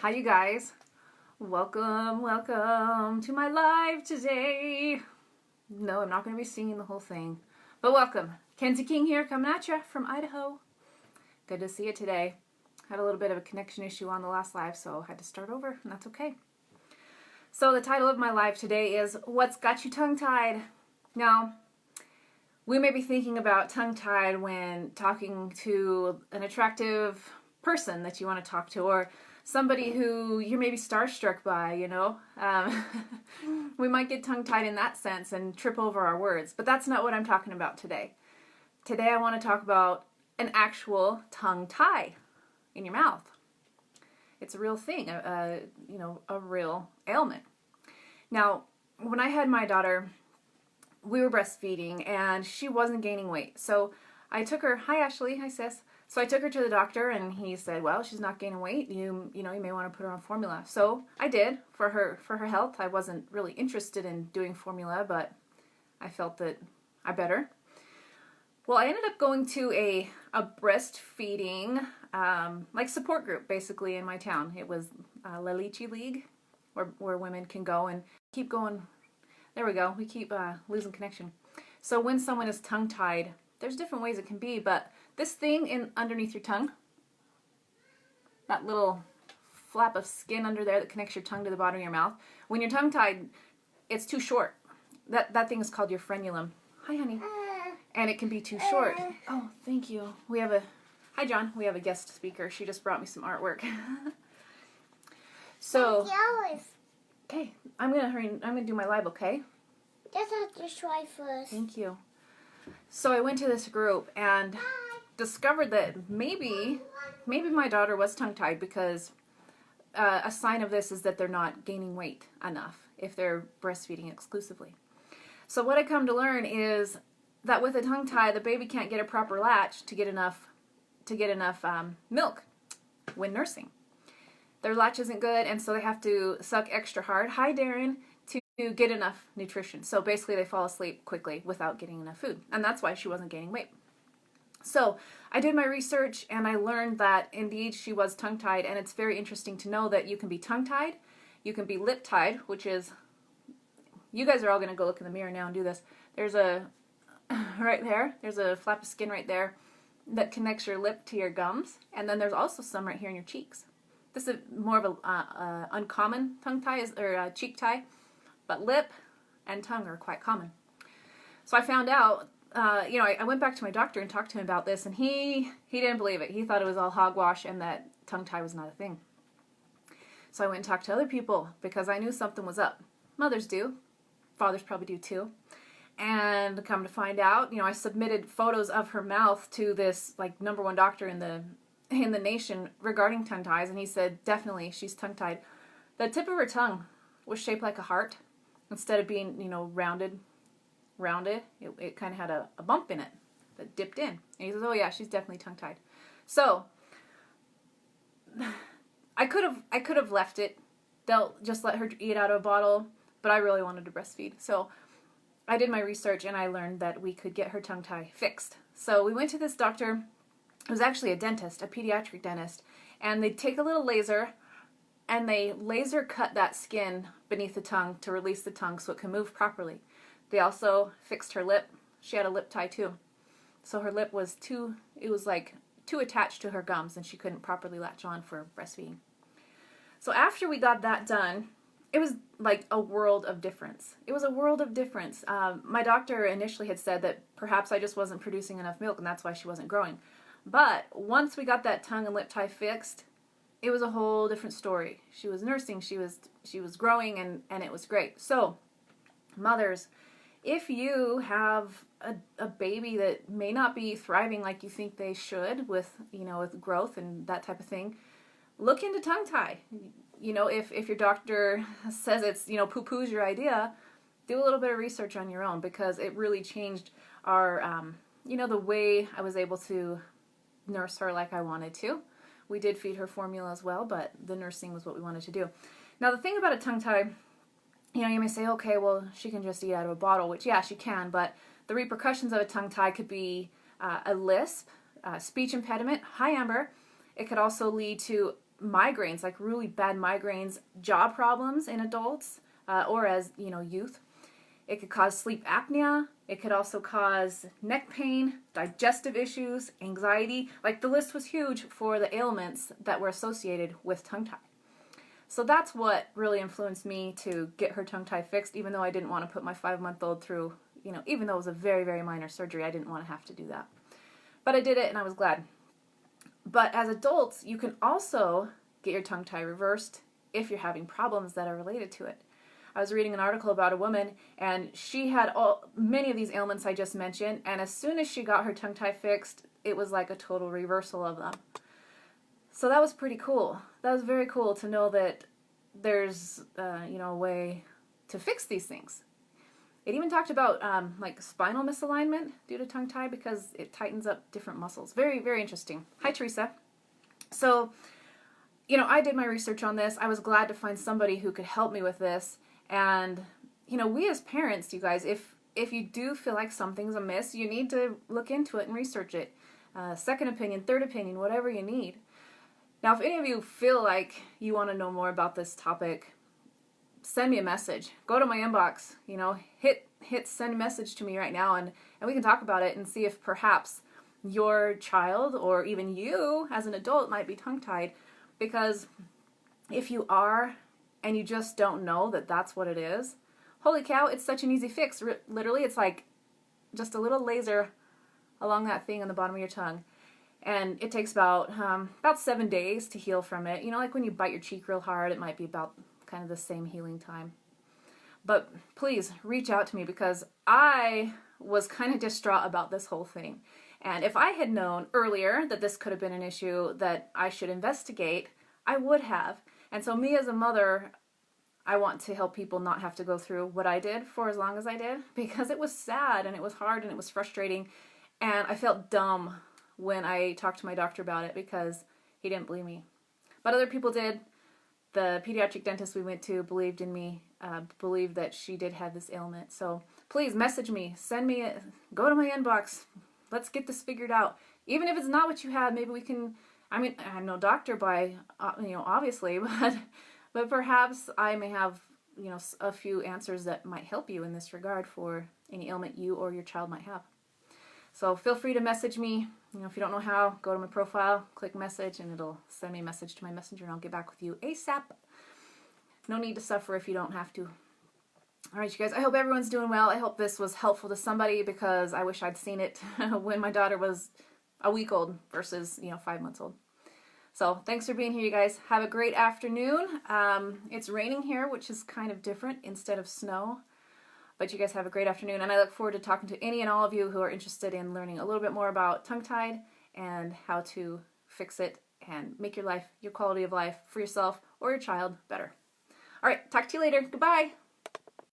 Hi, you guys. Welcome to my live today. No, I'm not going to be singing the whole thing, but welcome. Kenzie King here, coming at you from Idaho. Good to see you today. Had a little bit of a connection issue on the last live, so I had to start over, and that's okay. So the title of my live today is What's Got You Tongue-Tied? Now, we may be thinking about tongue-tied when talking to an attractive person that you want to talk to, or somebody who you're maybe starstruck by, we might get tongue-tied in that sense and trip over our words, but that's not what I'm talking about today. Today I want to talk about an actual tongue tie in your mouth. It's a real thing, a real ailment. Now, when I had my daughter, we were breastfeeding and she wasn't gaining weight. So I took her, hi Ashley, hi sis. So I took her to the doctor and he said, well, she's not gaining weight. You may want to put her on formula. So I did for her health. I wasn't really interested in doing formula, but I felt that I better. Well, I ended up going to a breastfeeding support group basically in my town. It was La Leche League where women can go and keep going. There we go. We keep losing connection. So when someone is tongue-tied, there's different ways it can be, but this thing underneath your tongue, that little flap of skin under there that connects your tongue to the bottom of your mouth, when you're tongue-tied, it's too short. That thing is called your frenulum. Hi, honey. And it can be too short. Oh, thank you. Hi, John. We have a guest speaker. She just brought me some artwork. So, okay, I'm gonna hurry. I'm gonna do my live. Okay. Just have to try first. Thank you. So I went to this group and discovered that maybe my daughter was tongue-tied because a sign of this is that they're not gaining weight enough if they're breastfeeding exclusively. So what I come to learn is that with a tongue tie, the baby can't get a proper latch to get enough milk when nursing. Their latch isn't good, and so they have to suck extra hard. Hi, Darren. To get enough nutrition. So basically they fall asleep quickly without getting enough food. And that's why she wasn't gaining weight. So I did my research and I learned that indeed she was tongue-tied, and it's very interesting to know that you can be tongue-tied, you can be lip-tied, which is, you guys are all going to go look in the mirror now and do this. There's right there, there's a flap of skin right there that connects your lip to your gums, and then there's also some right here in your cheeks. This is more of a uncommon tongue tie, or cheek tie. But lip and tongue are quite common. So I found out, I went back to my doctor and talked to him about this, and he didn't believe it. He thought it was all hogwash and that tongue tie was not a thing. So I went and talked to other people because I knew something was up. Mothers do. Fathers probably do too. And come to find out, I submitted photos of her mouth to this #1 doctor in the nation regarding tongue ties, and he said definitely she's tongue tied. The tip of her tongue was shaped like a heart. Instead of being, rounded, it kind of had a bump in it that dipped in. And he says, oh yeah, she's definitely tongue-tied. So, I could have left it. They'll just let her eat out of a bottle, but I really wanted to breastfeed. So, I did my research and I learned that we could get her tongue tie fixed. So, we went to this doctor. It was actually a dentist, a pediatric dentist. And they take a little laser and they laser cut that skin beneath the tongue to release the tongue so it can move properly. They also fixed her lip. She had a lip tie too. So her lip was too attached to her gums and she couldn't properly latch on for breastfeeding. So after we got that done, it was like a world of difference. It was a world of difference. My doctor initially had said that perhaps I just wasn't producing enough milk and that's why she wasn't growing. But once we got that tongue and lip tie fixed, it was a whole different story. She was nursing, she was growing, and it was great. So, mothers, if you have a baby that may not be thriving like you think they should with growth and that type of thing, look into tongue tie. If your doctor says it's, poo-poo's your idea, do a little bit of research on your own, because it really changed our, the way I was able to nurse her like I wanted to. We did feed her formula as well, but the nursing was what we wanted to do. Now, the thing about a tongue tie, you may say, okay, well, she can just eat out of a bottle, which, yeah, she can, but the repercussions of a tongue tie could be a lisp, speech impediment. Hi, Amber. It could also lead to migraines, like really bad migraines, jaw problems in adults or as youth. It could cause sleep apnea. It could also cause neck pain, digestive issues, anxiety. Like the list was huge for the ailments that were associated with tongue tie. So that's what really influenced me to get her tongue tie fixed, even though I didn't want to put my 5-month-old through, even though it was a very, very minor surgery, I didn't want to have to do that. But I did it and I was glad. But as adults, you can also get your tongue tie reversed if you're having problems that are related to it. I was reading an article about a woman, and she had many of these ailments I just mentioned, and as soon as she got her tongue tie fixed, it was like a total reversal of them. So that was pretty cool. That was very cool to know that there's, a way to fix these things. It even talked about like spinal misalignment due to tongue tie because it tightens up different muscles. Very, very interesting. Hi, Teresa. So, I did my research on this. I was glad to find somebody who could help me with this. And, we as parents, you guys, if you do feel like something's amiss, you need to look into it and research it. Second opinion, third opinion, whatever you need. Now, if any of you feel like you want to know more about this topic, send me a message. Go to my inbox, hit send a message to me right now, and we can talk about it and see if perhaps your child or even you as an adult might be tongue-tied. Because if you are, and you just don't know that that's what it is, holy cow, it's such an easy fix. Literally, it's like just a little laser along that thing on the bottom of your tongue. And it takes about 7 days to heal from it. Like when you bite your cheek real hard, it might be about kind of the same healing time. But please reach out to me because I was kind of distraught about this whole thing. And if I had known earlier that this could have been an issue that I should investigate, I would have. And so me as a mother, I want to help people not have to go through what I did for as long as I did, because it was sad and it was hard and it was frustrating. And I felt dumb when I talked to my doctor about it because he didn't believe me. But other people did. The pediatric dentist we went to believed in me, believed that she did have this ailment. So please message me, go to my inbox. Let's get this figured out. Even if it's not what you have, maybe we can, I'm no doctor by, obviously, but perhaps I may have, a few answers that might help you in this regard for any ailment you or your child might have. So feel free to message me. If you don't know how, go to my profile, click message, and it'll send me a message to my messenger, and I'll get back with you ASAP. No need to suffer if you don't have to. All right, you guys, I hope everyone's doing well. I hope this was helpful to somebody because I wish I'd seen it when my daughter was a week old versus, 5 months old. So thanks for being here, you guys. Have a great afternoon. It's raining here, which is kind of different instead of snow. But you guys have a great afternoon, and I look forward to talking to any and all of you who are interested in learning a little bit more about tongue-tied and how to fix it and make your quality of life for yourself or your child better. All right, talk to you later. Goodbye.